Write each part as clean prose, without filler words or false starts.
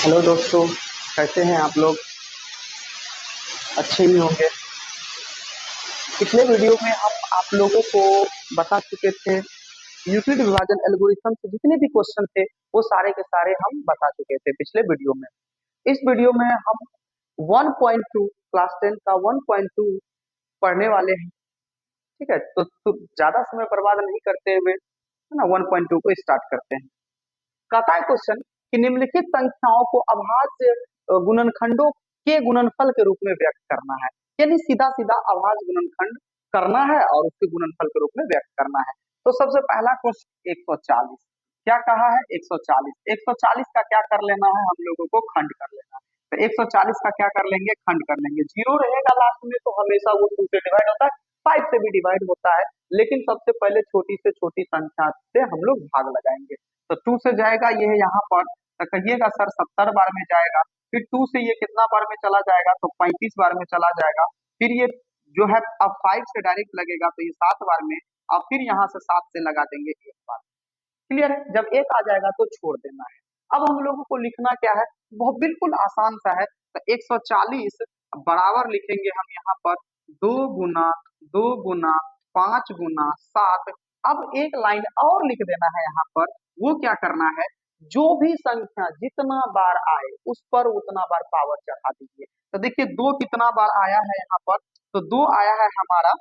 Hello दोस्तों, कैसे हैं आप लोग? अच्छे ही होंगे। पिछले वीडियो में हम आप लोगों को बता चुके थे यूक्लिड विभाजन एल्गोरिथम से जितने भी क्वेश्चन थे वो सारे के सारे हम बता चुके थे पिछले वीडियो में। इस वीडियो में हम 1.2 क्लास 10 का 1.2 पढ़ने वाले हैं। ठीक है, तो ज्यादा समय बर्बाद नहीं करते हुए है ना 1.2 को स्टार्ट करते हैं। कहता है क्वेश्चन कि निम्नलिखित संख्याओं को अभाज्य गुणनखंडों के गुणनफल के रूप में व्यक्त करना है। यानी सीधा सीधा अभाज्य गुणनखंड करना है और उसके गुणनफल के रूप में व्यक्त करना है। तो सबसे पहला क्वेश्चन 140 क्या कहा है? 140 140 का क्या कर लेना है? हम लोगों को खंड कर लेना है। तो 140 का क्या कर लेंगे? खंड कर लेंगे। जीरो रहेगा लास्ट में तो हमेशा वो 2 से डिवाइड होता है, 5 से भी डिवाइड होता है, लेकिन सबसे पहले छोटी से छोटी संख्या से हम लोग भाग लगाएंगे। तो 2 से जाएगा ये यहाँ पर, तो कहिएगा सर 70 बार में जाएगा। फिर 2 से ये कितना बार में चला जाएगा? तो 35 बार में चला जाएगा। फिर ये जो है अब 5 से डायरेक्ट लगेगा तो ये 7 बार में, और फिर यहाँ से 7 से लगा देंगे एक बार। क्लियर है? जब एक आ जाएगा तो छोड़ देना है। अब हम लोगों को लिखना क्या है? बहुत बिल्कुल आसान सा है। तो 140 बराबर लिखेंगे हम यहाँ पर 2 गुना 5 गुना 7। अब एक लाइन और लिख देना है यहाँ पर। वो क्या करना है? जो भी संख्या जितना बार आए उस पर उतना बार पावर चढ़ा दीजिए। तो देखिए 2 कितना बार आया है यहाँ पर? तो 2 आया है हमारा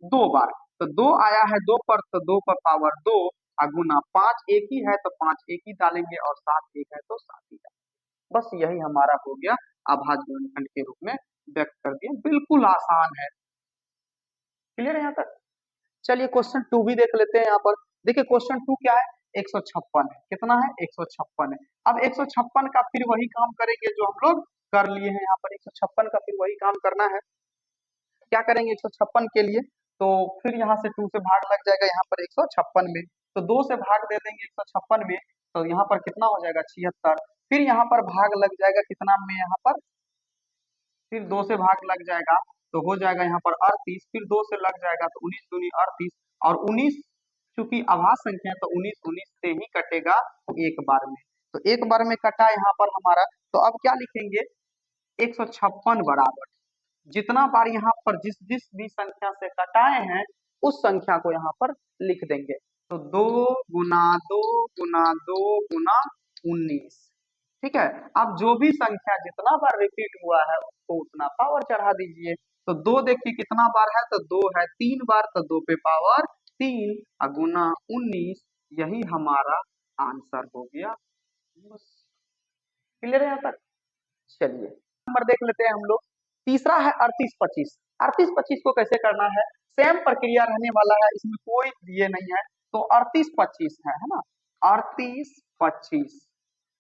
2 बार। तो 2 आया है 2 पर, तो 2 पर पावर 2, गुना 5 एक ही है तो 5 एक ही डालेंगे, और 7 एक है तो 7 ही डालेंगे। बस यही हमारा हो गया, अभाज्य गुणनखंड के रूप में व्यक्त कर दिया। बिल्कुल आसान है। क्लियर है यहाँ तक? चलिए क्वेश्चन 2 भी देख लेते हैं यहाँ पर। देखिए क्वेश्चन 2 क्या है? 156 है। कितना है? 156 है। अब 156 का फिर वही काम करेंगे जो हम लोग कर लिए हैं यहाँ पर। 156 का फिर वही काम करना है। क्या करेंगे 156 के लिए? तो फिर यहाँ से 2 से भाग लग जाएगा यहाँ पर 156 में, तो 2 से भाग दे देंगे 156 में, तो यहाँ पर कितना हो जाएगा? 76। फिर यहाँ पर भाग लग जाएगा कितना में? यहाँ पर फिर 2 से भाग लग जाएगा तो हो जाएगा यहाँ पर 38। फिर 2 से लग जाएगा तो 19 दूनी 38, और 19 चूंकि अभाज्य संख्या है तो 19 19 से ही कटेगा एक बार में। तो एक बार में कटा यहाँ पर हमारा। तो अब क्या लिखेंगे? 156 बराबर जितना बार यहाँ पर जिस जिस भी संख्या से कटाए हैं उस संख्या को यहाँ पर लिख देंगे। तो 2 गुना 2 गुना 2 गुना 19। ठीक है, अब जो भी संख्या जितना बार रिपीट हुआ है उसको उतना पावर चढ़ा दीजिए। तो 2 देखिए कितना बार है? तो 2 है 3 बार, तो 2 पे पावर 3, गुना 19। यही हमारा आंसर हो गया। बस क्लियर है यहाँ तक? चलिए नंबर देख लेते हैं हम लोग। तीसरा है 38 25। 38 25 को कैसे करना है? सेम प्रक्रिया रहने वाला है, इसमें कोई ये नहीं है। तो 38 25 है ना? 38 25।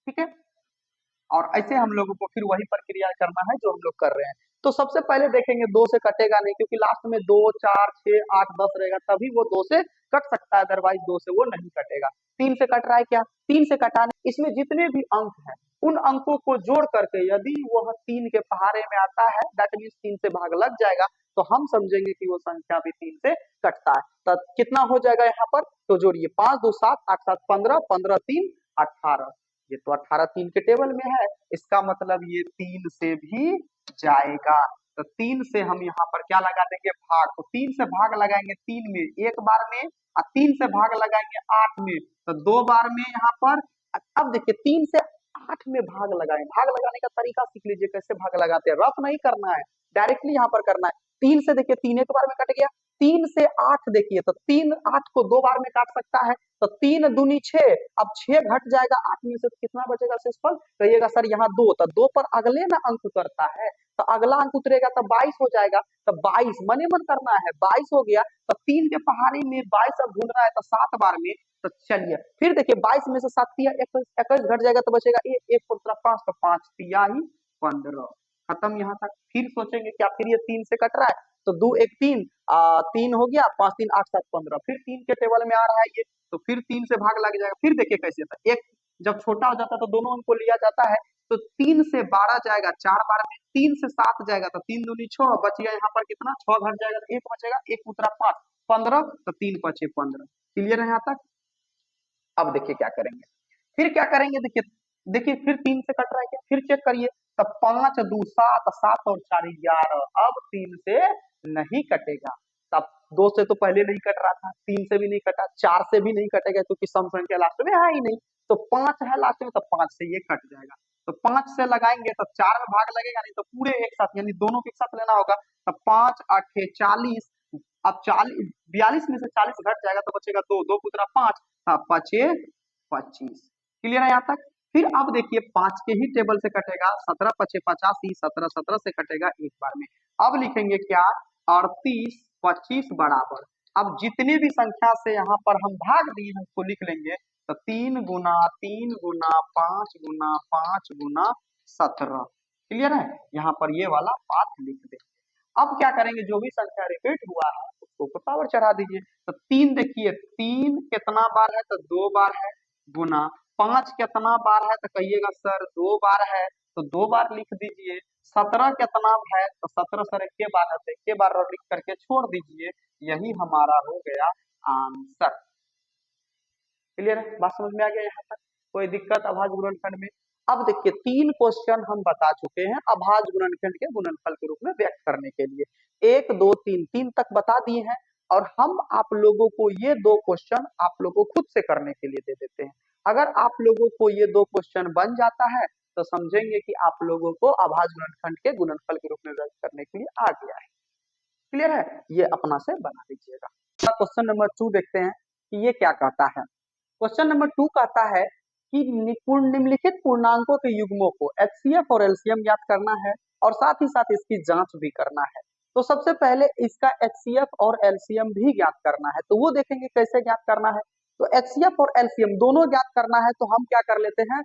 ठीक है, और ऐसे हम लोगों को फिर वही प्रक्रिया करना है जो हम लोग कर रहे हैं। तो सबसे पहले देखेंगे 2 से कटेगा नहीं, क्योंकि लास्ट में 2 4 6 8 10 रहेगा, तभी वो 2 से कट सकता है, अदरवाइज 2 से वो नहीं कटेगा। 3 से कट रहा है क्या? 3 से कटाने इसमें जितने भी अंक हैं उन अंकों को जोड़ करके यदि वह 3 के पहाड़े में आता है, दैट मीन्स 3 से भाग लग जाएगा, तो हम समझेंगे कि वो संख्या भी 3 से कटता है। तो कितना हो जाएगा यहाँ पर? तो जोड़िए 5 2 7 8 7 15, 15 3 18। ये तो 18 3 के टेबल में है, इसका मतलब ये 3 से भी जाएगा। तो 3 से हम यहाँ पर क्या लगा देंगे? भाग। तो 3 से भाग लगाएंगे 3 में एक बार में, और 3 से भाग लगाएंगे 8 में तो 2 बार में यहाँ पर। अब देखिए 3 से 8 में भाग लगाएं। भाग लगाने का तरीका सीख लीजिए, कैसे भाग लगाते हैं। रफ नहीं करना है, डायरेक्टली यहाँ पर करना है। 3 से देखिए 3 एक बार में कट गया। 3 से 8 देखिए, तो 3 8 को 2 बार में काट सकता है, तो 3 दूनी 6। अब 6 घट जाएगा 8 में से, तो कितना बचेगा शेषफल? कहिएगा सर यहाँ 2, तो 2 पर अगले ना अंक करता है, तो अगला अंक उतरेगा तो 22 हो जाएगा। तो 22 मने मन करना है, 22 हो गया। तो 3 के पहाड़ी में 22 अब ढूंढ रहा है तो 7 बार में। तो चलिए फिर देखिए 22 में से 7 तिया 21 घट जाएगा तो बचेगा 1 1 पंद्रह 5, तो 5 तिया ही 15। खत्म यहाँ तक। फिर सोचेंगे क्या? फिर ये 3 से कट रहा है, तो 2 1 3 3 हो गया, 5 3 8 7 15। फिर 3 के टेबल में आ रहा है ये, तो फिर 3 से भाग लग जाएगा। फिर देखिए कैसे था, एक जब छोटा हो जाता है तो दोनों अंक को लिया जाता है। तो 3 से 12 जाएगा 4 बार में, 3 से 7 जाएगा तो 3 दूनी 6, बच गया यहाँ पर कितना? 6 घट जाएगा तो 1 बचेगा, 1 उतरा 5 15, तो 3 5 15। क्लियर है यहाँ तक? अब देखिए क्या करेंगे। फिर क्या करेंगे? देखिए देखिए फिर 3 से कट रहा है क्या, फिर चेक करिए। तब 5 2 7, 7 और 4 11, अब 3 से नहीं कटेगा। तब 2 से तो पहले नहीं कट रहा था, 3 से भी नहीं कटा, 4 से भी नहीं कटेगा क्योंकि सम संख्या लास्ट में है ही नहीं। तो 5 है लास्ट में, तो 5 से ये कट जाएगा। तो 5 से लगाएंगे तब 4 में भाग लगेगा, नहीं तो पूरे एक साथ यानी दोनों के एक साथ लेना होगा। तब 5 8 40, अब 40 42 में से 40 घट जाएगा तो बचेगा 2, 2 पुतरा 5, हाँ 5 25। क्लियर है यहाँ तक। फिर अब देखिए 5 के ही टेबल से कटेगा, 17 5 85, 17 17 से कटेगा एक बार में। अब लिखेंगे क्या, 38 25 बराबर, अब जितने भी संख्या से यहाँ पर हम भाग दिए हैं उसको लिख लेंगे। तो 3 गुना 3 गुना 5 गुना 5 गुना 17। क्लियर है, यहाँ पर ये वाला पाठ लिख देंगे। अब क्या करेंगे, जो भी संख्या रिपीट हुआ है उसको ऊपर पावर चढ़ा दीजिए। तो 3 देखिए, 3 कितना बार है, तो 2 बार है, गुना 5 कितना बार है, तो कहिएगा सर 2 बार है, तो 2 बार लिख दीजिए। 17 कितना है, तो 17 सर 1 बार है, तो 1 बार और लिख करके छोड़ दीजिए। यही हमारा हो गया आंसर। क्लियर है, बात समझ में आ गया यहाँ तक, कोई दिक्कत अभाज्य गुणनखंड में। अब देखिए 3 क्वेश्चन हम बता चुके हैं अभाज्य गुणनखंड के गुणनफल के रूप में व्यक्त करने के लिए। 1 2 3, 3 तक बता दिए हैं, और हम आप लोगों को ये 2 क्वेश्चन आप लोगों को खुद से करने के लिए दे देते हैं। अगर आप लोगों को ये 2 क्वेश्चन बन जाता है तो समझेंगे कि आप लोगों को अभाज्य गुणनखंड के गुणनफल के रूप में व्यक्त करने के लिए आ गया है। क्लियर है, ये अपना से बना लीजिएगा। क्वेश्चन नंबर 2 देखते हैं कि ये क्या कहता है। क्वेश्चन नंबर 2 कहता है कि निम्नलिखित पूर्णांकों के युग्मों को एचसीएफ और एलसीएम ज्ञात करना है, और साथ ही साथ इसकी जांच भी करना है। तो सबसे पहले इसका एचसीएफ और एलसीएम भी ज्ञात करना है, तो वो देखेंगे कैसे ज्ञात करना है। तो एचसीएफ और एलसीएम दोनों ज्ञात करना है, तो हम क्या कर लेते हैं,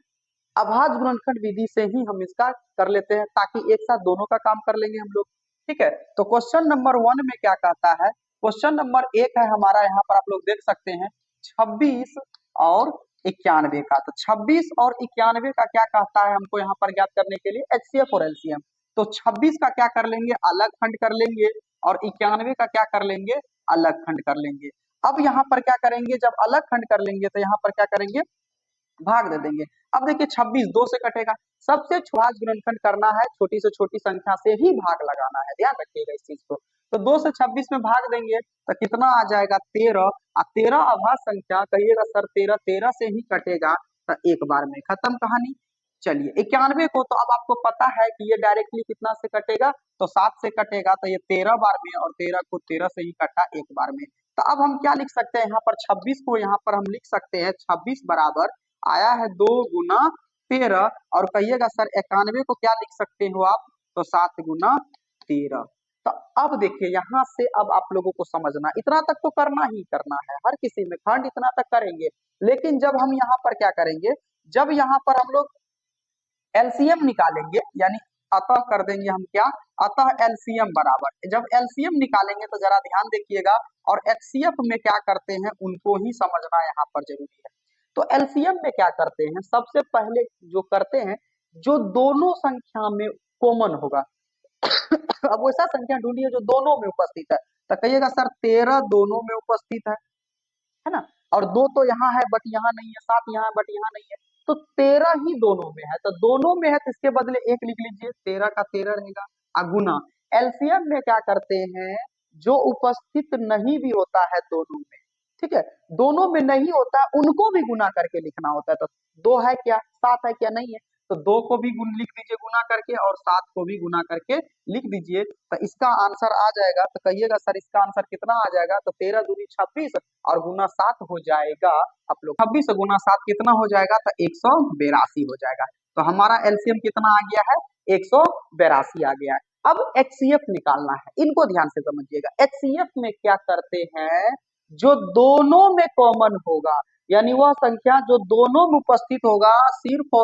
अभाज्य गुणनखंड विधि से ही हम इसका कर लेते हैं, ताकि एक साथ दोनों का काम कर लेंगे हम लोग। ठीक है, तो क्वेश्चन नंबर 1 में क्या कहता है, क्वेश्चन नंबर 1 है हमारा, यहाँ पर आप लोग देख सकते हैं 26 और 91 का। तो 26 और 91 का क्या कहता है हमको यहाँ पर ज्ञात करने के लिए, एचसीएफ और एलसीएम। तो 26 का क्या कर लेंगे, अलग खंड कर लेंगे, और 91 का क्या कर लेंगे, अलग खंड कर लेंगे। अब यहाँ पर क्या करेंगे, जब अलग खंड कर लेंगे तो यहाँ पर क्या करेंगे, भाग दे देंगे। अब देखिए 26 2 से कटेगा, सबसे छोटा गुणनखंड करना है, छोटी से छोटी संख्या से ही भाग लगाना है, ध्यान रखिएगा इस चीज को। तो 2 से 26 में भाग देंगे तो कितना आ जाएगा, 13। और 13 अभाज्य संख्या, कहिएगा सर 13 13 से ही कटेगा, तो एक बार में खत्म कहानी। चलिए 91 को तो अब आपको पता है कि ये डायरेक्टली कितना से कटेगा, तो 7 से कटेगा, तो ये 13 बार में, और 13 को 13 से ही कटा एक बार में। तो अब हम क्या लिख सकते हैं, यहाँ पर 26 को यहाँ पर हम लिख सकते हैं 26 बराबर आया है 2 गुना 13, और कहिएगा सर 91 को क्या लिख सकते हो आप, तो 7 गुना 13। तो अब देखिए यहाँ से अब आप लोगों को समझना, इतना तक तो करना ही करना है, हर किसी में खंड इतना तक करेंगे। लेकिन जब हम यहाँ पर क्या करेंगे, जब यहाँ पर हम लोग एलसीएम निकालेंगे, यानी अतः कर देंगे हम क्या, अतः एलसीएम बराबर, जब एलसीएम निकालेंगे तो जरा ध्यान देखिएगा, और एचसीएफ में क्या करते हैं उनको ही समझना यहाँ पर जरूरी है। तो एलसीएम में क्या करते हैं, सबसे पहले जो करते हैं, जो दोनों संख्या में कॉमन होगा। अब वैसा संख्या ढूंढिए जो दोनों में उपस्थित है, तो कहिएगा सर 13 दोनों में उपस्थित है ना, और 2 तो यहाँ है बट यहाँ नहीं है, 7 यहाँ है बट यहाँ नहीं है, तो 13 ही दोनों में है। तो दोनों में है तो इसके बदले 1 लिख लीजिए, 13 का 13 रहेगा। गुना एलसीएम में क्या करते हैं, जो उपस्थित नहीं भी होता है दोनों में, ठीक है, दोनों में नहीं होता है उनको भी गुना करके लिखना होता है। तो 2 है क्या, 7 है क्या, नहीं है, तो 2 को भी गुण लिख दीजिए गुना करके, और 7 को भी गुना करके लिख दीजिए, तो इसका आंसर आ जाएगा। तो कहिएगा सर इसका आंसर कितना आ जाएगा, तो 13 दूनी 26 और गुना 7 हो जाएगा, आप लोग 26 गुना 7 कितना हो जाएगा, तो 182 हो जाएगा। तो हमारा एलसीएम कितना आ गया है, 182 आ गया है। अब एचसीएफ निकालना है, इनको ध्यान से समझिएगा। एचसीएफ में क्या करते हैं, जो दोनों में कॉमन होगा, यानी वह संख्या जो दोनों में उपस्थित होगा, सिर्फ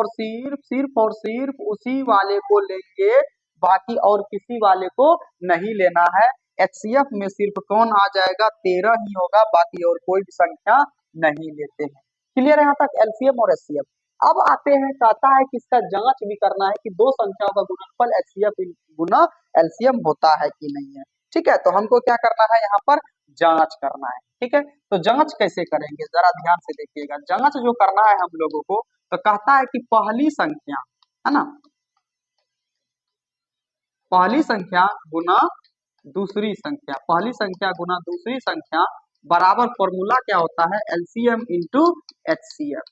उसी वाले को लेंगे, बाकी और किसी वाले को नहीं लेना है। एचसीएफ में सिर्फ कौन आ जाएगा, 13 ही होगा, बाकी और कोई भी संख्या नहीं लेते हैं। क्लियर है यहाँ तक एलसीएम और एचसीएफ। अब आते हैं, कहता है कि इसका जांच भी करना है कि दो संख्याओं का गुणनफल एचसीएफ गुना एलसीएम होता है कि नहीं है। ठीक है, तो हमको क्या करना है, यहाँ पर जांच करना है। ठीक है, तो जांच कैसे करेंगे जरा ध्यान से देखिएगा। जांच जो करना है हम लोगों को, तो कहता है कि पहली संख्या, है ना, पहली संख्या गुना दूसरी संख्या, पहली संख्या गुना दूसरी संख्या बराबर, फॉर्मूला क्या होता है, एलसीएम इंटू एचसीएफ।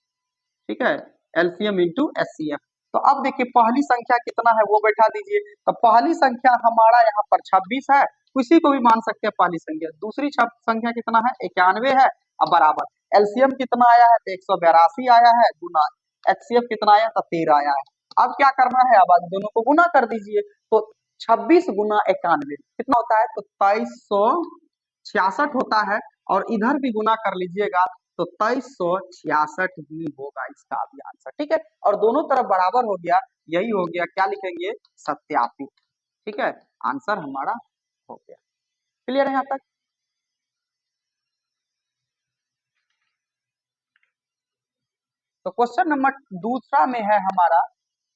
ठीक है, एलसीएम इंटू एचसीएफ। तो अब देखिए पहली संख्या कितना है वो बैठा दीजिए। तो पहली संख्या हमारा यहाँ पर 26 है, किसी को भी मान सकते हैं पहली संख्या। दूसरी संख्या कितना है, 91 है। अब बराबर एलसीएम कितना आया है, तो 182 आया है, गुना एचसीएफ कितना आया, तो 13 आया है। अब क्या करना है, अब आज दोनों को गुना कर दीजिए। तो 26 गुना 91 कितना होता है, तो 2366 होता है। और इधर भी गुना कर लीजिएगा तो 2366 ही होगा इसका भी आंसर। ठीक है, और दोनों तरफ बराबर हो गया, यही हो गया, क्या लिखेंगे, सत्यापित। ठीक है, आंसर हमारा हो गया। क्लियर है यहाँ तक। तो क्वेश्चन नंबर दूसरा में है हमारा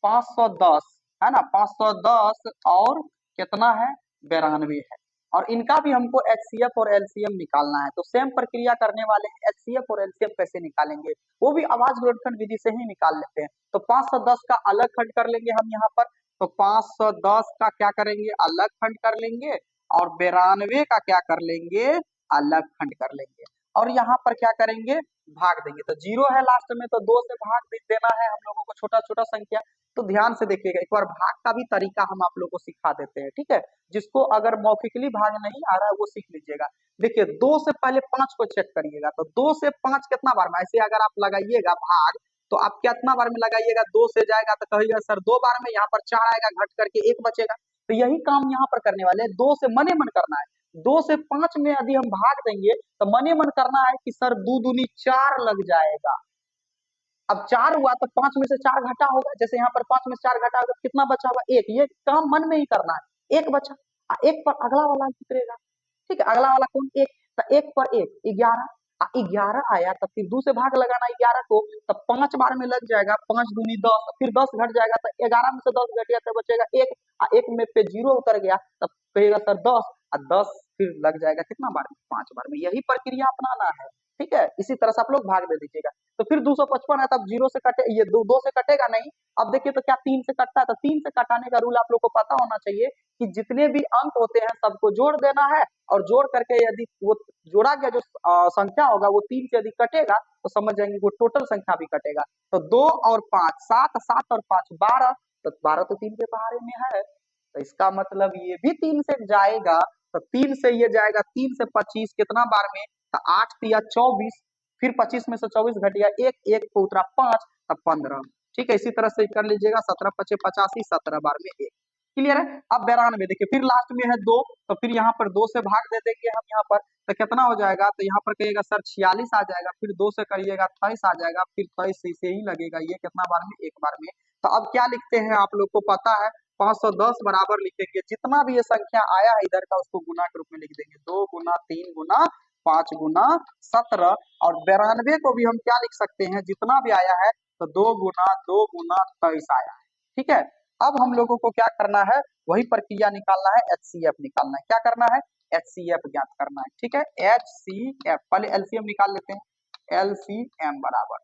510, है ना, 510 और कितना है, 92 है। और इनका भी हमको एचसीएफ और एलसीएम निकालना है। तो सेम प्रक्रिया करने वाले हैं, एचसीएफ और एलसीएम कैसे निकालेंगे, वो भी आवाज गुणनखंड विधि से ही निकाल लेते हैं। तो 510 का अलग खंड कर लेंगे हम यहाँ पर। तो 510 का क्या करेंगे, अलग खंड कर लेंगे। और 92 का क्या कर लेंगे, अलग खंड कर लेंगे। और यहाँ पर क्या करेंगे, भाग देंगे। तो जीरो है लास्ट में, तो 2 से भाग देना है हम लोगों को, छोटा छोटा संख्या। तो ध्यान से देखिएगा, एक बार भाग का भी तरीका हम आप लोग को सिखा देते हैं। ठीक है, जिसको अगर मौखिकली भाग नहीं आ रहा है वो सीख लीजिएगा। देखिए 2 से पहले 5 को चेक करिएगा। तो 2 से 5 कितना बार में, ऐसे अगर आप लगाइएगा भाग, तो आप कितना बार में लगाइएगा, 2 से जाएगा तो कहिएगा सर 2 बार में, यहाँ पर 4 आएगा, घट करके 1 बचेगा। तो यही काम यहाँ पर करने वाले हैं, 2 से मने मन करना है। 2 से 5 में यदि हम भाग देंगे तो मने मन करना है कि सर 2 दूनी 4 लग जाएगा। अब 4 हुआ तो 5 में से 4 घटा होगा, जैसे यहाँ पर 5 में से 4 घटा होगा, कितना बचा होगा, 1। ये काम मन में ही करना है, 1 बचा। 1 पर अगला वाला उतरेगा। ठीक है, अगला वाला कौन, 1। तो 1 पर 1 11, 11 आया, तब फिर 2 से भाग लगाना 11 को, तब 5 बार में लग जाएगा, 5 दूनी 10, फिर 10 घट जाएगा, तो 11 में से 10 घट गया तो बचेगा 1। 1 में पे 0 उतर गया, तब कहेगा सर 10, और 10 फिर लग जाएगा कितना बार में, 5 बार में। यही प्रक्रिया अपनाना है। ठीक है, इसी तरह से आप लोग भाग दे दीजिएगा। तो फिर 255 है, तब 0 से कटे, ये 2 से कटेगा नहीं। अब देखिए तो क्या 3 से कटता है, तो 3 से कटाने का रूल आप लोग को पता होना चाहिए कि जितने भी अंक होते हैं सबको जोड़ देना है। और जोड़ करके यदि वो जोड़ा गया जो संख्या होगा वो 3 से यदि कटेगा तो समझ जाएंगे वो टोटल संख्या भी कटेगा। तो 2 और 5 7, 7 और 5 12, तो 12 तो 3 के पहाड़े में है, तो इसका मतलब ये भी 3 से जाएगा। तो 3 से ये जाएगा, 3 से 25 कितना बार में, तो 8 या 24, फिर 25 में से 24 घट गया 1, 1 को उतरा 5, तब 15। ठीक है, इसी तरह से कर लीजिएगा, 17 पचे 85, 17 बार में 1। क्लियर है। अब 92 देखिए, फिर लास्ट में है 2, तो फिर यहाँ पर 2 से भाग दे देंगे हम यहाँ पर, तो कितना हो जाएगा, तो यहाँ पर कहिएगा सर 46 आ जाएगा, फिर 2 से करिएगा 28 आ जाएगा, फिर 23 से ही लगेगा, ये कितना बार में, 1 बार में। तो अब क्या लिखते हैं आप लोग को पता है, 510 बराबर लिखेंगे, जितना भी ये संख्या आया है इधर का उसको गुना के रूप में लिख देंगे, 2 गुना 3 गुना 5 गुना 17। और 92 को भी हम क्या लिख सकते हैं, जितना भी आया है, तो 2 गुना 23 आया है। ठीक है, अब हम लोगों को क्या करना है, वही प्रक्रिया निकालना है, एचसीएफ निकालना है। क्या करना है, एचसीएफ ज्ञात करना है। ठीक है, एचसीएफ, पहले एलसीएम निकाल लेते हैं। एलसीएम बराबर,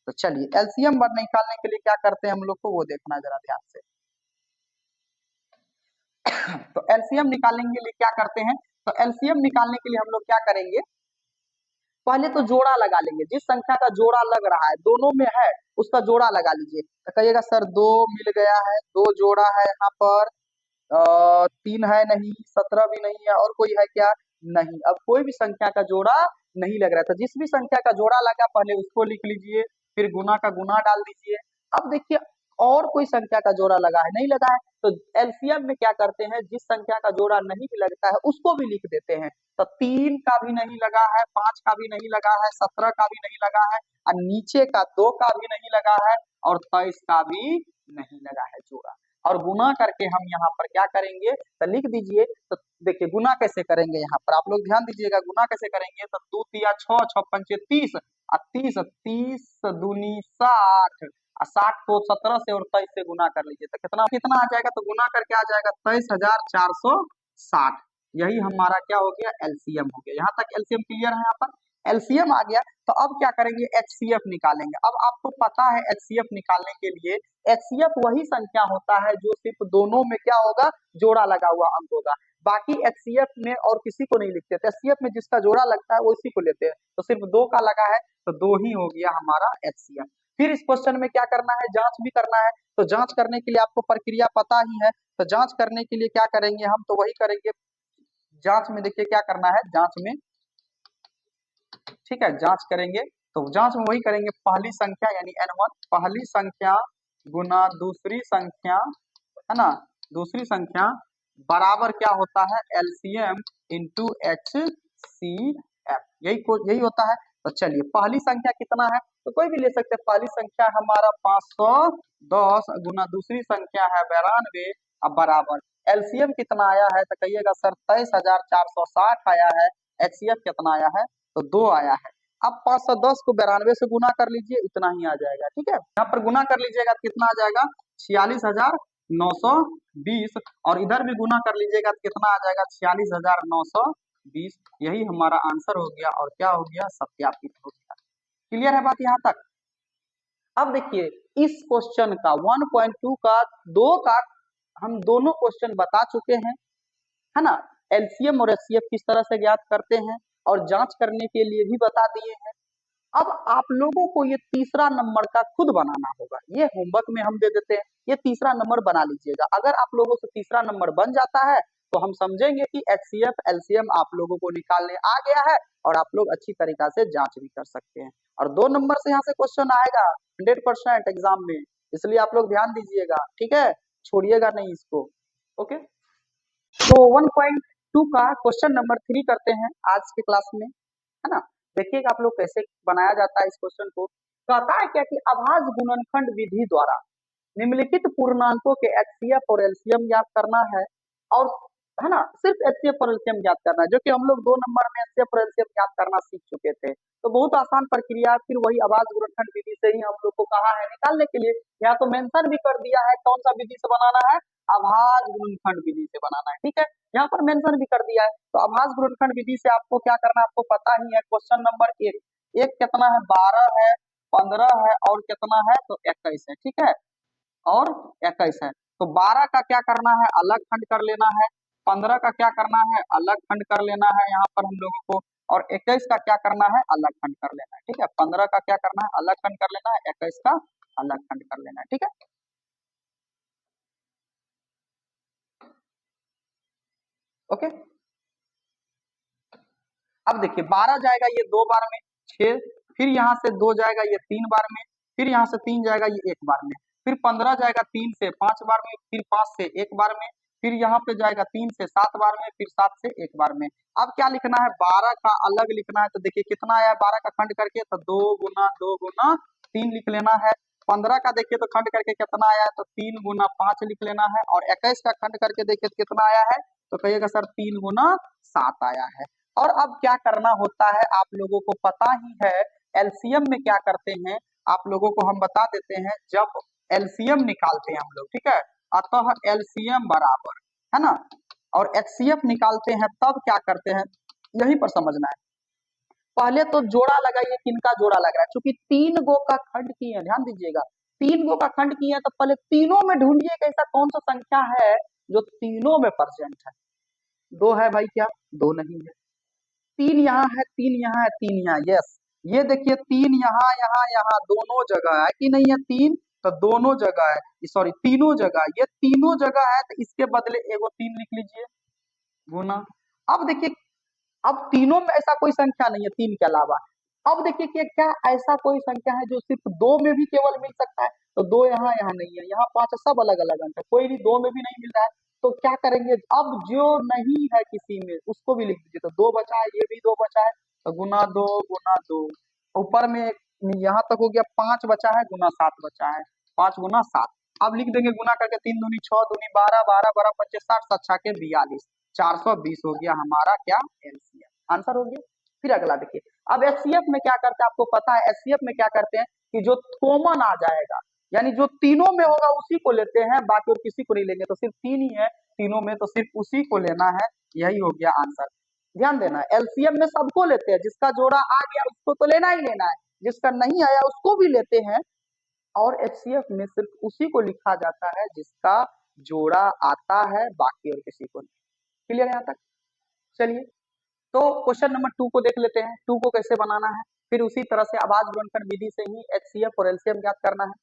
तो चलिए एलसीएम निकालने के लिए क्या करते हैं हम लोग को वो देखना है जरा ध्यान से। तो एलसीएम निकालने के लिए क्या करते हैं, तो एलसीएम निकालने के लिए हम लोग क्या करेंगे, पहले तो जोड़ा लगा लेंगे। जिस संख्या का जोड़ा लग रहा है, दोनों में है, उसका जोड़ा लगा लीजिए। तो कहिएगा सर 2 मिल गया है, 2 जोड़ा है यहाँ पर, 3 है नहीं, 17 भी नहीं है, और कोई है क्या, नहीं। अब कोई भी संख्या का जोड़ा नहीं लग रहा था, जिस भी संख्या का जोड़ा लगा पहले उसको लिख लीजिए, फिर गुना का गुना डाल दीजिए। अब देखिए और कोई संख्या का जोड़ा लगा है, नहीं लगा है, तो एलसीएम में क्या करते हैं, जिस संख्या का जोड़ा नहीं भी लगता है उसको भी लिख देते हैं। तो 3 का भी नहीं लगा है, 5 का भी नहीं लगा है, 17 का भी नहीं लगा है, और नीचे का 2 का भी नहीं लगा है, और 23 का भी नहीं लगा है जोड़ा। और गुना करके हम यहाँ पर क्या करेंगे, तो लिख दीजिए। तो देखिए गुना कैसे करेंगे, यहाँ पर आप लोग ध्यान दीजिएगा, गुना कैसे करेंगे, तो 2 तिया 6, 6 पंचे 30, और 30, 30 दूनी 60, और 60 को 17 से और 23 से गुना कर लीजिए, तो कितना कितना आ जाएगा, तो गुना करके आ जाएगा 23,460। यही हमारा क्या हो गया, एलसीएम हो गया। यहाँ तक एलसीएम क्लियर है? यहाँ पर एलसीएम आ गया, तो अब क्या करेंगे, एचसीएफ निकालेंगे। अब आपको पता है एचसीएफ निकालने के लिए एचसीएफ वही संख्या होता है जो सिर्फ दोनों में क्या होगा, जोड़ा लगा हुआ अंक होगा। बाकी एचसीएफ में और किसी को नहीं लिखते थे, एचसीएफ में जिसका जोड़ा लगता है वो इसी को लेते हैं। तो सिर्फ दो का लगा है तो दो ही हो गया हमारा एचसीएफ। फिर इस क्वेश्चन में क्या करना है, जांच भी करना है। तो जांच करने के लिए आपको प्रक्रिया पता ही है, तो जांच करने के लिए क्या करेंगे हम, तो वही करेंगे। जांच में देखिए क्या करना है, जांच में, ठीक है, जांच करेंगे तो जांच में वही करेंगे, पहली संख्या यानी n1, पहली संख्या गुना दूसरी संख्या, है ना, दूसरी संख्या बराबर क्या होता है, LCM into H C F, यही होता है। तो चलिए पहली संख्या कितना है, तो कोई भी ले सकते हैं। पहली संख्या हमारा 510 गुना दूसरी संख्या है 92, अब बराबर एलसीएम कितना आया है, तो कहिएगा सर 23,460 आया है। एचसीएफ कितना आया है, तो 2 आया है। अब 510 को 92 से गुना कर लीजिए, इतना ही आ जाएगा। ठीक है, यहाँ पर गुना कर लीजिएगा तो कितना आ जाएगा, 46,920, और इधर भी गुना कर लीजिएगा तो कितना आ जाएगा, 46,920। यही हमारा आंसर हो गया, और क्या हो गया, सत्यापित हो गया। क्लियर है बात यहाँ तक? अब देखिए इस क्वेश्चन का 1.2 का 2 का हम दोनों क्वेश्चन बता चुके हैं, है ना। एलसीएम और एचसीएफ किस तरह से ज्ञात करते हैं और जांच करने के लिए भी बता दिए हैं। अब आप लोगों को ये तीसरा नंबर का खुद बनाना होगा, ये होमवर्क में हम दे देते हैं, ये तीसरा नंबर बना लीजिएगा। अगर आप लोगों से तीसरा नंबर बन जाता है तो हम समझेंगे कि एचसीएफ एलसीएम आप लोगों को निकालने आ गया है, और आप लोग अच्छी तरीका से जांच भी कर सकते हैं। और 2 नंबर से यहाँ से क्वेश्चन आएगा 100% एग्जाम में, इसलिए आप लोग ध्यान दीजिएगा, ठीक है, छोड़िएगा नहीं इसको। ओके, तो 1.2 का क्वेश्चन नंबर 3 करते हैं आज के क्लास में, है ना। देखिएगा आप लोग कैसे बनाया जाता है इस क्वेश्चन को। कहता है क्या कि अभाज्य गुणनखंड विधि द्वारा निम्नलिखित पूर्णांकों के एचसीएफ और एलसीएम ज्ञात करना है, और है ना, सिर्फ एचसीएफ और एलसीएम ज्ञात करना है, जो कि हम लोग 2 नंबर में एचसीएफ और एलसीएम ज्ञात करना सीख चुके थे। तो बहुत आसान प्रक्रिया, फिर वही अभाज्य गुणनखंड विधि से ही हम लोग को कहा है निकालने के लिए। यहाँ तो मेंशन भी कर दिया है कौन सा विधि से बनाना है, अभाज्य गुणनखंड विधि से बनाना है। ठीक है, यहाँ पर मेंशन भी कर दिया है। तो अभाज्य गुणनखंड विधि से आपको क्या करना है, आपको पता ही है। क्वेश्चन नंबर 1, एक कितना है, 12 है, 15 है, और कितना है, तो 21 है। ठीक है, और 21 है। तो 12 का क्या करना है, अलग खंड कर लेना है। 15 का क्या करना है, अलग खंड कर लेना है यहाँ पर हम लोगों को। और 21 का क्या करना है, अलग खंड कर लेना है। ठीक है, 15 का क्या करना है, अलग खंड कर लेना है, 21 का अलग खंड कर लेना है। ठीक है, ओके। अब देखिए 12 जाएगा ये 2 बार में, 6, फिर यहाँ से 2 जाएगा ये 3 बार में, फिर यहाँ से 3 जाएगा ये 1 बार में, फिर 15 जाएगा 3 से 5 बार में, फिर 5 से 1 बार में, फिर यहाँ पे जाएगा 3 से 7 बार में, फिर 7 से 1 बार में। अब क्या लिखना है, 12 का अलग लिखना है। तो देखिए कितना आया 12 का खंड करके, तो 2 गुना 2 गुना 3 लिख लेना है। 15 का देखिए तो खंड करके कितना आया है, तो 3 गुना 5 लिख लेना है। और 21 का खंड करके देखिए तो कितना आया है, तो कहिएगा सर 3 गुना 7 आया है। और अब क्या करना होता है आप लोगों को पता ही है, एलसीएम में क्या करते हैं आप लोगों को हम बता देते हैं। जब एलसीएम निकालते हैं हम लोग, ठीक है, अतः एलसीएम बराबर, है ना, और एचसीएफ निकालते हैं तब क्या करते हैं, यहीं पर समझना है। पहले तो जोड़ा लगाइए, किनका जोड़ा लग रहा है, क्योंकि 3 गो का खंड किए हैं, ध्यान दीजिएगा, 3 गो का खंड किए हैं, तो पहले तीनों में ढूंढिए कि ऐसा कौन सा संख्या है जो तीनों में परसेंट है। 2 है भाई क्या, 2 नहीं है। 3 यहाँ है, 3 यहाँ है, 3 यहाँ, यस, ये देखिए 3 यहाँ यहाँ यहाँ दोनों जगह है कि नहीं है, 3 तो दोनों जगह है, सॉरी तीनों जगह, ये तीनों जगह है, तो इसके बदले एगो 3 लिख लीजिए गुना। अब देखिए, अब तीनों में ऐसा कोई संख्या नहीं है 3 के अलावा। अब देखिए कि क्या ऐसा कोई संख्या है जो सिर्फ 2 में भी केवल मिल सकता है, तो 2 यहाँ यहाँ नहीं है, यहाँ 5 सब अलग अलग अंक है, कोई भी 2 में भी नहीं मिल रहा है। तो क्या करेंगे, अब जो नहीं है किसी में उसको भी लिख दीजिए। तो 2 बचा है, ये भी 2 बचा है, तो गुना 2 गुना 2, ऊपर में यहाँ तक हो गया, 5 बचा है गुना 7 बचा है, 5 गुना 7। अब लिख देंगे गुना करके, 3 दूनी 6 दूनी 12, 12 12 25 60 7 छक्के 42, 420 हो गया हमारा क्या, एलसीएम आंसर हो गया। फिर अगला देखिए, अब एचसीएफ में क्या करते हैं आपको पता है, एचसीएफ में क्या करते हैं कि जो कॉमन आ जाएगा, यानी जो तीनों में होगा उसी को लेते हैं, बाकी और किसी को नहीं लेंगे। तो सिर्फ 3 ही है तीनों में, तो सिर्फ उसी को लेना है, यही हो गया आंसर। ध्यान देना, एलसीएम में सबको लेते हैं, जिसका जोड़ा आ गया उसको तो लेना ही लेना है, जिसका नहीं आया उसको भी लेते हैं। और एचसीएफ में सिर्फ उसी को लिखा जाता है जिसका जोड़ा आता है, बाकी और किसी को नहीं। क्लियर है यहाँ तक? चलिए, तो क्वेश्चन नंबर 2 को देख लेते हैं, 2 को कैसे बनाना है। फिर उसी तरह से आवाज गुणनखंड विधि से ही एचसीएफ और एलसीएम ज्ञात करना है।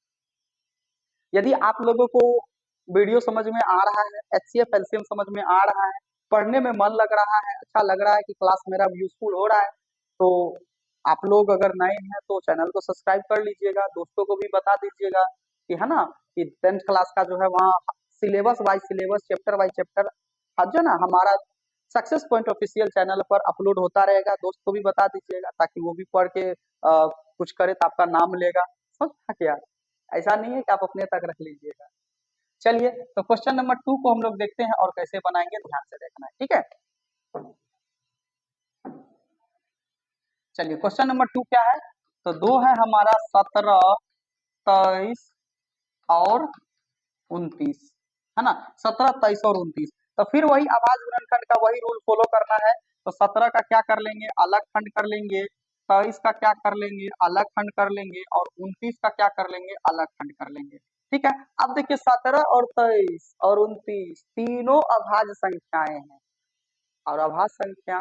यदि आप लोगों को वीडियो समझ में आ रहा है, एचसीएफ एलसीएम समझ में आ रहा है, पढ़ने में मन लग रहा है, अच्छा लग रहा है कि क्लास मेरा यूजफुल हो रहा है, तो आप लोग अगर नए हैं तो चैनल को सब्सक्राइब कर लीजिएगा, दोस्तों को भी बता दीजिएगा कि है ना, कि 10th क्लास का जो है वहाँ syllabus wise syllabus, chapter wise chapter जो ना हमारा सक्सेस पॉइंट ऑफिशियल चैनल पर अपलोड होता रहेगा। दोस्त को भी बता दीजिएगा ताकि वो भी पढ़ के कुछ करे तो आपका नाम लेगा। समझ क्या? ऐसा नहीं है कि आप अपने तक रख लीजिएगा। चलिए, तो क्वेश्चन नंबर 2 को हम लोग देखते हैं और कैसे बनाएंगे, ध्यान से देखना है, ठीक है। चलिए, क्वेश्चन नंबर 2 क्या है, तो 2 है हमारा 17, 23 और 29, है ना। 17, 23 और 29, तो फिर वही आवाज गुणनखंड का वही रूल फॉलो करना है। तो 17 का क्या कर लेंगे, अलग खंड कर लेंगे। 23 का क्या कर लेंगे, अलग खंड कर लेंगे। और 29 का क्या कर लेंगे, अलग खंड कर लेंगे। ठीक है, अब देखिए 17 और 23 और 29 तीनों अभाज्य संख्याएं हैं, और अभाज्य संख्या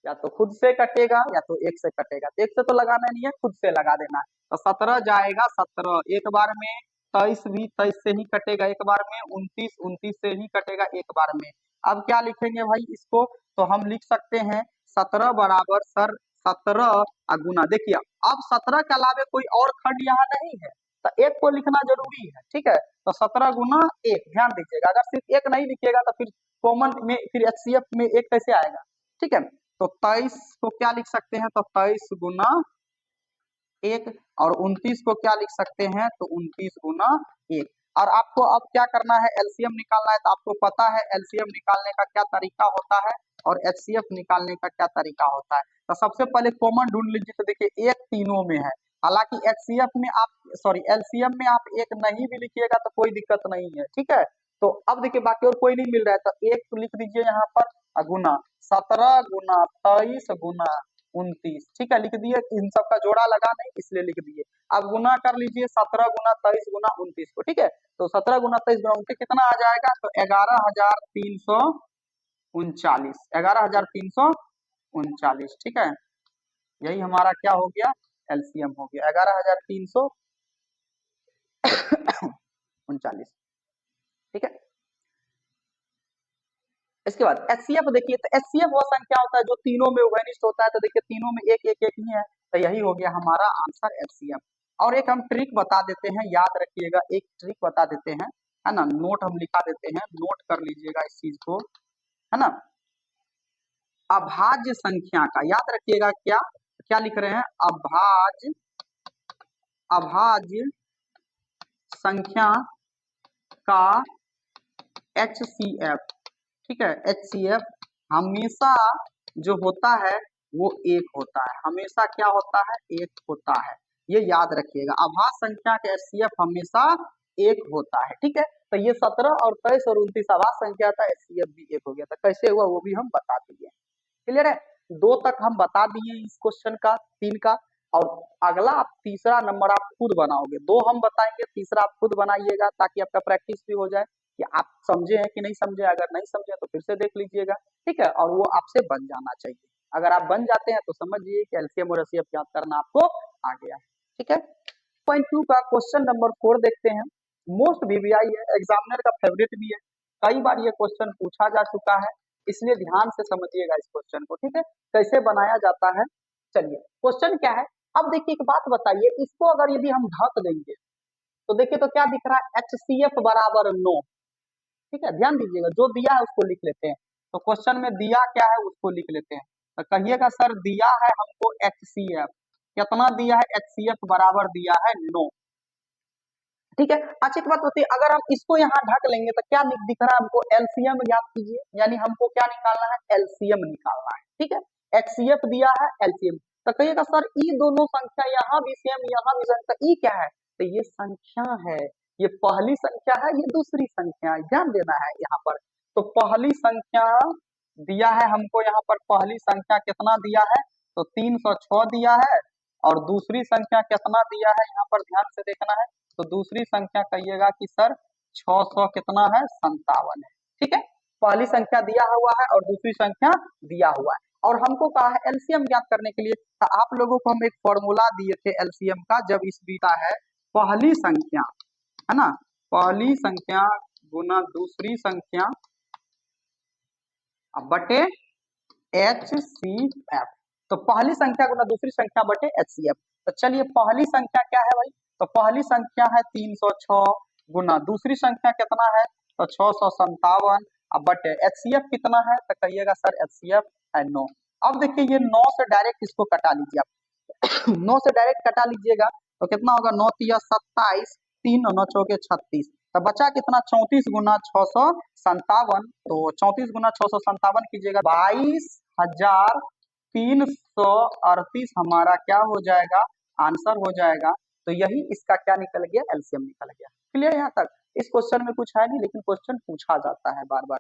या तो खुद से कटेगा या तो एक से कटेगा। तो एक से तो लगाना नहीं है, खुद से लगा देना है। तो 17 जाएगा 17 एक बार में, 23 भी 23 से ही कटेगा एक बार में, 29 29 से ही कटेगा एक बार में। अब क्या लिखेंगे भाई इसको, तो हम लिख सकते हैं 17 बराबर सर 17 गुना, देखिए अब 17 के अलावे कोई और खंड यहाँ नहीं है, तो एक को लिखना जरूरी है। ठीक है, तो 17 गुना 1, ध्यान दीजिएगा, अगर सिर्फ एक नहीं लिखिएगा तो फिर कॉमन में फिर एचसीएफ में एक कैसे आएगा। ठीक है, तो 23 को क्या लिख सकते हैं, तो 23 गुना 1, और 29 को क्या लिख सकते हैं, तो 29 गुना 1। और आपको अब क्या करना है, एलसीएम निकालना है। तो आपको पता है एलसीएम निकालने का क्या तरीका होता है और एचसीएफ निकालने का क्या तरीका होता है। तो सबसे पहले कॉमन ढूंढ लीजिए, तो देखिए एक तीनों में है, हालांकि एचसीएफ में आप सॉरी एलसीएम में आप एक नहीं भी लिखिएगा तो कोई दिक्कत नहीं है। ठीक है, तो अब देखिए बाकी और कोई नहीं मिल रहा है, तो एक तो लिख दीजिए यहाँ पर गुना 17 गुना 23 गुना 29। ठीक है, लिख दिए, इन सब का जोड़ा लगा नहीं इसलिए लिख दिए। अब गुना कर लीजिए 17 गुना 23 गुना 29 को। ठीक है, तो 17 गुना 23 गुना 29 कितना आ जाएगा, तो 11,339, 11,339। ठीक है, यही हमारा क्या हो गया, एलसीएम हो गया 11,339। ठीक है, इसके बाद एचसीएफ देखिए, तो एचसीएफ वो संख्या होता है जो तीनों में उभयनिष्ठ होता है। तो देखिए तीनों में एक एक एक ही है, तो यही हो गया हमारा आंसर एचसीएफ। और एक हम ट्रिक बता देते हैं, याद रखिएगा, एक ट्रिक बता देते हैं, है ना, नोट हम लिखा देते हैं, नोट कर लीजिएगा इस चीज को, है ना। अभाज्य संख्या का याद रखिएगा, क्या क्या लिख रहे हैं, अभाज्य अभाज्य संख्या का एचसीएफ। ठीक है, एचसीएफ हमेशा जो होता है वो एक होता है, हमेशा क्या होता है, एक होता है। ये याद रखिएगा, अभाज्य संख्या के एचसीएफ हमेशा एक होता है। ठीक है, तो ये 17 और 23 और 29 अभाज्य संख्या था, एचसीएफ भी एक हो गया था। कैसे हुआ वो भी हम बता दिए। क्लियर है, 2 तक हम बता दिए इस क्वेश्चन का, 3 का। और अगला आप तीसरा नंबर आप खुद बनाओगे, 2 हम बताएंगे, तीसरा आप खुद बनाइएगा ताकि आपका प्रैक्टिस भी हो जाए कि आप समझे हैं कि नहीं समझे। अगर नहीं समझे तो फिर से देख लीजिएगा। ठीक है, और वो आपसे बन जाना चाहिए। अगर आप बन जाते हैं तो समझिए कि एलसीएम और एचसीएफ याद करना आपको आ गया है। ठीक है, पॉइंट 2 का क्वेश्चन नंबर 4 देखते हैं। मोस्ट वीवीआई है, एग्जामिनर का फेवरेट भी है, कई बार ये क्वेश्चन पूछा जा चुका है, इसलिए ध्यान से समझिएगा इस क्वेश्चन को। ठीक है, कैसे बनाया जाता है। चलिए, क्वेश्चन क्या है, अब देखिए एक बात बताइए, इसको अगर यदि हम ढक देंगे तो देखिए तो क्या दिख रहा है, एचसीएफ बराबर 9। ठीक है, ध्यान दीजिएगा, जो दिया है उसको लिख लेते हैं। तो क्वेश्चन में दिया क्या है उसको लिख लेते हैं। तो कहिएगा सर दिया है हमको एचसीएफ, कितना दिया है, एचसीएफ बराबर दिया है 9। ठीक है, अच्छा एक बात होती है, अगर हम इसको यहाँ ढक लेंगे तो क्या दिख रहा है हमको, एलसीएम याद कीजिए, यानी हमको क्या निकालना है, एलसीएम निकालना है। ठीक है, एचसीएफ दिया है, एलसीएम। तो कहिएगा सर ई दोनों संख्या यहाँ भी सेम यहाँ भी सेम, तो ई क्या है, तो ये संख्या है, ये पहली संख्या है, ये दूसरी संख्या है, ध्यान देना है यहाँ पर। तो पहली संख्या दिया है हमको यहाँ पर पहली संख्या कितना दिया है, तो 306 दिया है, और दूसरी संख्या कितना दिया है यहाँ पर ध्यान से देखना है, तो दूसरी संख्या कहिएगा कि सर 600 कितना है, 57 है। ठीक है, पहली संख्या दिया हुआ है और दूसरी संख्या दिया हुआ है, और हमको कहा है एलसीएम ज्ञात करने के लिए। तो आप लोगों को हम एक फॉर्मूला दिए थे एलसीएम का, जब इस बीटा है पहली संख्या, है ना, पहली संख्या गुना दूसरी संख्या बटे HCF, तो पहली संख्या गुना दूसरी संख्या बटे HCF। तो चलिए पहली संख्या क्या है भाई, तो पहली संख्या है 306 गुना दूसरी संख्या कितना है, तो 657, अब बटे HCF कितना है, तो कहिएगा सर HCF है 9। अब देखिए ये 9 से डायरेक्ट इसको कटा लीजिए आप 9 से डायरेक्ट कटा लीजिएगा तो कितना होगा, 9 तिया 27, 3 9 चौके 36, तो बचा कितना 34 गुना 657, तो 34 गुना 657 कीजिएगा 22,338 हमारा क्या हो जाएगा, आंसर हो जाएगा। तो यही इसका क्या निकल गया, एलसीएम निकल गया। क्लियर यहाँ तक? इस क्वेश्चन में कुछ है नहीं, लेकिन क्वेश्चन पूछा जाता है बार बार।